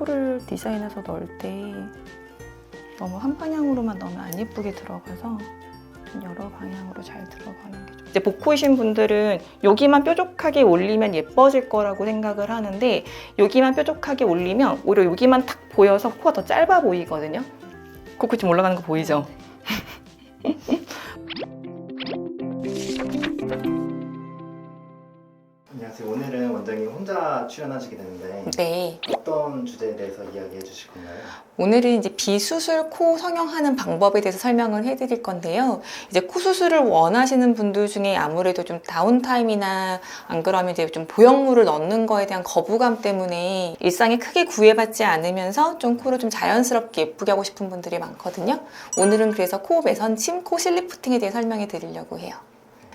코를 디자인해서 넣을 때 너무 한 방향으로만 넣으면 안 예쁘게 들어가서 좀 여러 방향으로 잘 들어가는 게 좋아요. 이제 복코이신 분들은 여기만 뾰족하게 올리면 예뻐질 거라고 생각을 하는데 여기만 뾰족하게 올리면 오히려 여기만 탁 보여서 코가 더 짧아 보이거든요. 코끝이 좀 올라가는 거 보이죠? 안녕하세요. 오늘은 원장님 혼자 출연하시게 되는데 네. 어떤 주제에 대해서 이야기해 주실 건가요? 오늘은 이제 비수술 코 성형하는 방법에 대해서 설명을 해드릴 건데요. 이제 코 수술을 원하시는 분들 중에 아무래도 좀 다운타임이나 안 그러면 이제 좀 보형물을 넣는 거에 대한 거부감 때문에 일상에 크게 구애받지 않으면서 좀 코를 좀 자연스럽게 예쁘게 하고 싶은 분들이 많거든요. 오늘은 그래서 코 매선침, 코 실리프팅에 대해 설명해 드리려고 해요.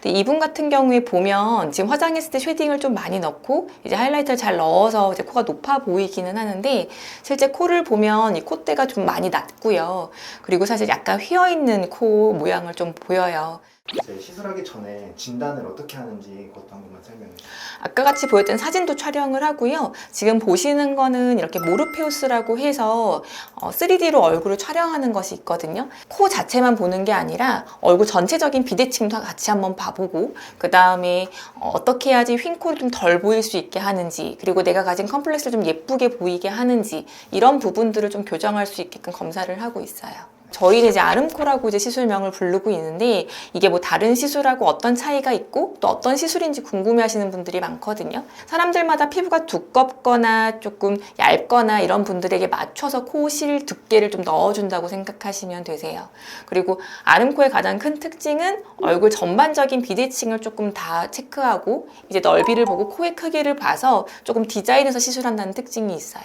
근데 이분 같은 경우에 보면 지금 화장했을 때 쉐딩을 좀 많이 넣고 이제 하이라이터를 잘 넣어서 이제 코가 높아 보이기는 하는데 실제 코를 보면 이 콧대가 좀 많이 낮고요. 그리고 사실 약간 휘어있는 코 모양을 좀 보여요. 이제 시술하기 전에 진단을 어떻게 하는지 그것도 한 번만 설명해 주세요. 아까 같이 보였던 사진도 촬영을 하고요. 지금 보시는 거는 이렇게 모르페우스라고 해서 3D로 얼굴을 촬영하는 것이 있거든요. 코 자체만 보는 게 아니라 얼굴 전체적인 비대칭도 같이 한번 봐보고 그 다음에 어떻게 해야지 휜 코를 좀 덜 보일 수 있게 하는지 그리고 내가 가진 컴플렉스를 좀 예쁘게 보이게 하는지 이런 부분들을 좀 교정할 수 있게끔 검사를 하고 있어요. 저희는 이제 아름코라고 이제 시술명을 부르고 있는데 이게 뭐 다른 시술하고 어떤 차이가 있고 또 어떤 시술인지 궁금해하시는 분들이 많거든요. 사람들마다 피부가 두껍거나 조금 얇거나 이런 분들에게 맞춰서 코실 두께를 좀 넣어준다고 생각하시면 되세요. 그리고 아름코의 가장 큰 특징은 얼굴 전반적인 비대칭을 조금 다 체크하고 이제 넓이를 보고 코의 크기를 봐서 조금 디자인해서 시술한다는 특징이 있어요.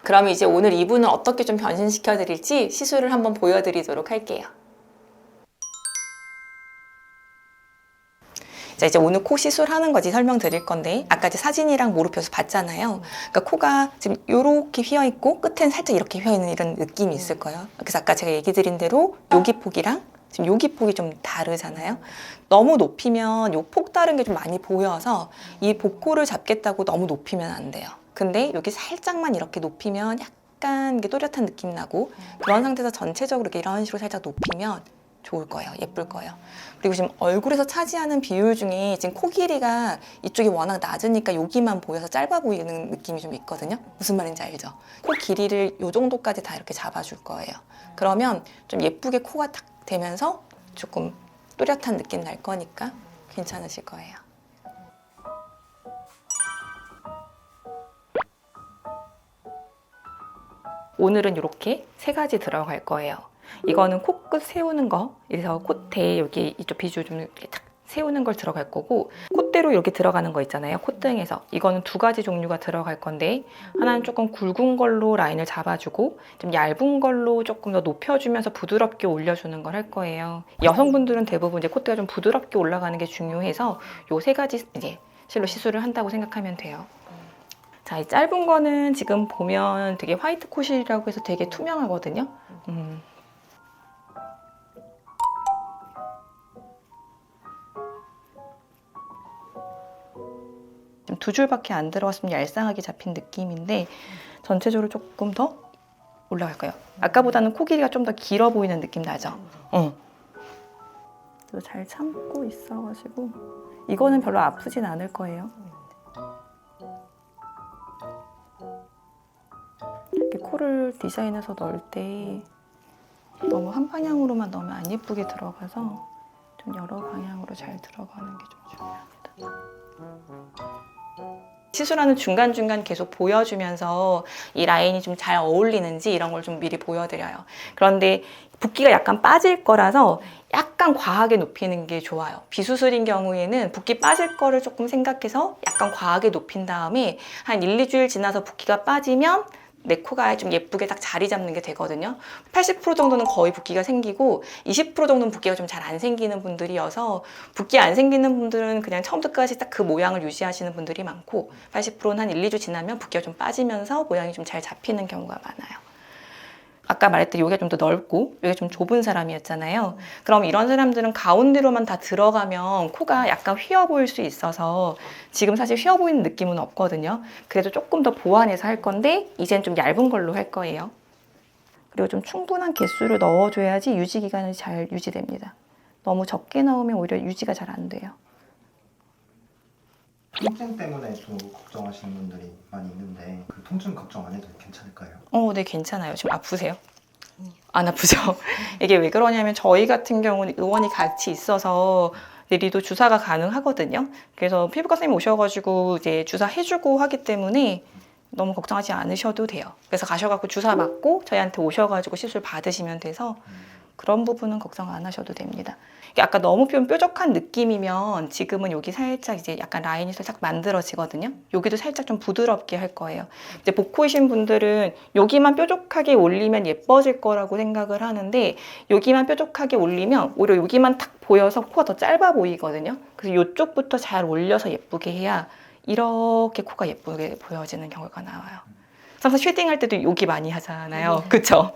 그러면 이제 오늘 이분을 어떻게 좀 변신시켜 드릴지 시술을 한번 보여드리도록 할게요. 자, 이제 오늘 코 시술하는 거지 설명드릴 건데 아까 이제 사진이랑 모르페우스 봤잖아요. 그러니까 코가 지금 이렇게 휘어 있고 끝엔 살짝 이렇게 휘어 있는 이런 느낌이 있을 거예요. 그래서 아까 제가 얘기 드린 대로 여기 폭이랑 지금 여기 폭이 좀 다르잖아요. 너무 높이면 요 폭 다른 게 좀 많이 보여서 이 복코를 잡겠다고 너무 높이면 안 돼요. 근데 여기 살짝만 이렇게 높이면 약간 이게 또렷한 느낌 나고 그런 상태에서 전체적으로 이렇게 이런 식으로 살짝 높이면 좋을 거예요. 예쁠 거예요. 그리고 지금 얼굴에서 차지하는 비율 중에 지금 코 길이가 이쪽이 워낙 낮으니까 여기만 보여서 짧아 보이는 느낌이 좀 있거든요. 무슨 말인지 알죠? 코 길이를 이 정도까지 다 이렇게 잡아줄 거예요. 그러면 좀 예쁘게 코가 탁 되면서 조금 또렷한 느낌 날 거니까 괜찮으실 거예요. 오늘은 이렇게 세 가지 들어갈 거예요. 이거는 코끝 세우는 거, 그래서 콧대 여기 이쪽 비주 좀 이렇게 탁 세우는 걸 들어갈 거고 콧대로 이렇게 들어가는 거 있잖아요. 콧등에서 이거는 두 가지 종류가 들어갈 건데 하나는 조금 굵은 걸로 라인을 잡아주고 좀 얇은 걸로 조금 더 높여주면서 부드럽게 올려주는 걸 할 거예요. 여성분들은 대부분 이제 콧대가 좀 부드럽게 올라가는 게 중요해서 요 세 가지 이제 실로 시술을 한다고 생각하면 돼요. 자, 이 짧은 거는 지금 보면 되게 화이트 콧이라고 해서 되게 투명하거든요. 좀 두 줄밖에 안 들어갔으면 얄쌍하게 잡힌 느낌인데 전체적으로 조금 더 올라갈 거예요. 아까보다는 코 길이가 좀 더 길어 보이는 느낌 나죠? 잘 참고 있어가지고 이거는 별로 아프진 않을 거예요. 이렇게 코를 디자인해서 넣을 때 너무 한 방향으로만 넣으면 안 예쁘게 들어가서 좀 여러 방향으로 잘 들어가는 게 좀 중요합니다. 시술하는 중간중간 계속 보여주면서 이 라인이 좀 잘 어울리는지 이런 걸 좀 미리 보여드려요. 그런데 붓기가 약간 빠질 거라서 약간 과하게 높이는 게 좋아요. 비수술인 경우에는 붓기 빠질 거를 조금 생각해서 약간 과하게 높인 다음에 한 1, 2주일 지나서 붓기가 빠지면 내 코가 좀 예쁘게 딱 자리 잡는 게 되거든요. 80% 정도는 거의 붓기가 생기고 20% 정도는 붓기가 좀 잘 안 생기는 분들이어서 붓기 안 생기는 분들은 그냥 처음부터까지 딱 그 모양을 유지하시는 분들이 많고 80%는 한 1, 2주 지나면 붓기가 좀 빠지면서 모양이 좀 잘 잡히는 경우가 많아요. 아까 말했듯이 여기가 좀 더 넓고 여기가 좀 좁은 사람이었잖아요. 그럼 이런 사람들은 가운데로만 다 들어가면 코가 약간 휘어 보일 수 있어서 지금 사실 휘어 보이는 느낌은 없거든요. 그래도 조금 더 보완해서 할 건데 이젠 좀 얇은 걸로 할 거예요. 그리고 좀 충분한 개수를 넣어줘야지 유지 기간이 잘 유지됩니다. 너무 적게 넣으면 오히려 유지가 잘 안 돼요. 통증 때문에 좀 걱정하시는 분들이 많이 있는데 그 통증 걱정 안 해도 괜찮을까요? 네, 괜찮아요. 지금 아프세요? 안 아프죠? 이게 왜 그러냐면 저희 같은 경우는 의원이 같이 있어서 내리도 주사가 가능하거든요. 그래서 피부과 선생님 오셔가지고 이제 주사 해주고 하기 때문에 너무 걱정하지 않으셔도 돼요. 그래서 가셔가지고 주사 맞고 저희한테 오셔가지고 시술 받으시면 돼서 그런 부분은 걱정 안 하셔도 됩니다. 이게 아까 너무 좀 뾰족한 느낌이면 지금은 여기 살짝 이제 약간 라인이 살짝 만들어지거든요. 여기도 살짝 좀 부드럽게 할 거예요. 이제 복코이신 분들은 여기만 뾰족하게 올리면 예뻐질 거라고 생각을 하는데 여기만 뾰족하게 올리면 오히려 여기만 탁 보여서 코가 더 짧아 보이거든요. 그래서 이쪽부터 잘 올려서 예쁘게 해야 이렇게 코가 예쁘게 보여지는 경우가 나와요. 그래서 쉐딩 할 때도 여기 많이 하잖아요. 그쵸?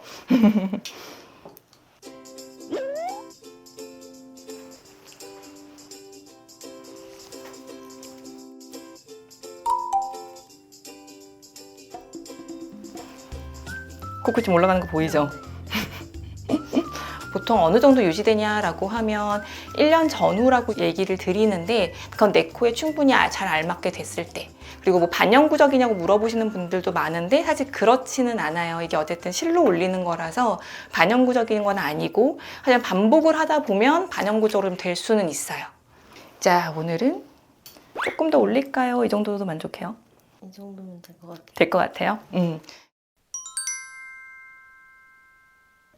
코끝 좀 올라가는 거 보이죠? 보통 어느 정도 유지되냐라고 하면 1년 전후라고 얘기를 드리는데 그건 내 코에 충분히 잘 알맞게 됐을 때 그리고 뭐 반영구적이냐고 물어보시는 분들도 많은데 사실 그렇지는 않아요. 이게 어쨌든 실로 올리는 거라서 반영구적인 건 아니고 하지만 반복을 하다 보면 반영구적으로 될 수는 있어요. 자, 오늘은 조금 더 올릴까요? 이 정도도 만족해요? 이 정도면 될 것 같아요. 될 것 같아요?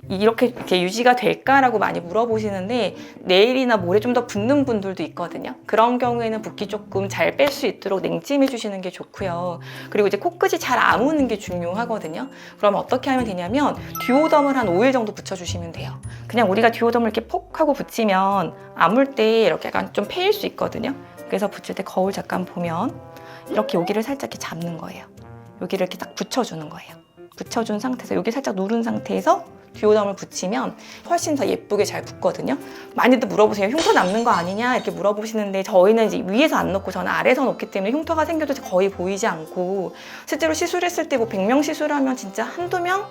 이렇게 유지가 될까라고 많이 물어보시는데 내일이나 모레 좀 더 붓는 분들도 있거든요. 그런 경우에는 붓기 조금 잘 뺄 수 있도록 냉찜해 주시는 게 좋고요. 그리고 이제 코끝이 잘 아무는 게 중요하거든요. 그럼 어떻게 하면 되냐면 듀오덤을 한 5일 정도 붙여주시면 돼요. 그냥 우리가 듀오덤을 이렇게 폭 하고 붙이면 아물 때 이렇게 약간 좀 패일 수 있거든요. 그래서 붙일 때 거울 잠깐 보면 이렇게 여기를 살짝 이렇게 잡는 거예요. 여기를 이렇게 딱 붙여주는 거예요. 붙여준 상태에서 여기 살짝 누른 상태에서 듀오덤을 붙이면 훨씬 더 예쁘게 잘 붙거든요. 많이들 물어보세요. 흉터 남는 거 아니냐 이렇게 물어보시는데 저희는 이제 위에서 안 넣고 저는 아래에서 넣기 때문에 흉터가 생겨도 거의 보이지 않고 실제로 시술했을 때 뭐 100명 시술하면 진짜 한두 명?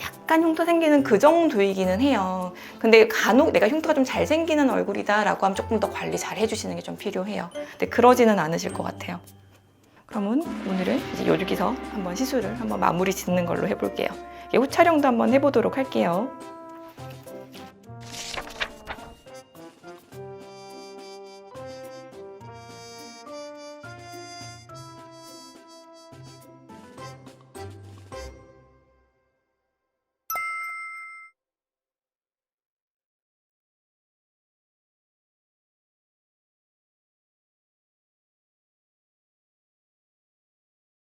약간 흉터 생기는 그 정도이기는 해요. 근데 간혹 내가 흉터가 좀 잘 생기는 얼굴이다 라고 하면 조금 더 관리 잘 해주시는 게 좀 필요해요. 근데 그러지는 않으실 것 같아요. 그러면 오늘은 이제 여기서 한번 시술을 한번 마무리 짓는 걸로 해볼게요. 후 촬영도 한번 해보도록 할게요.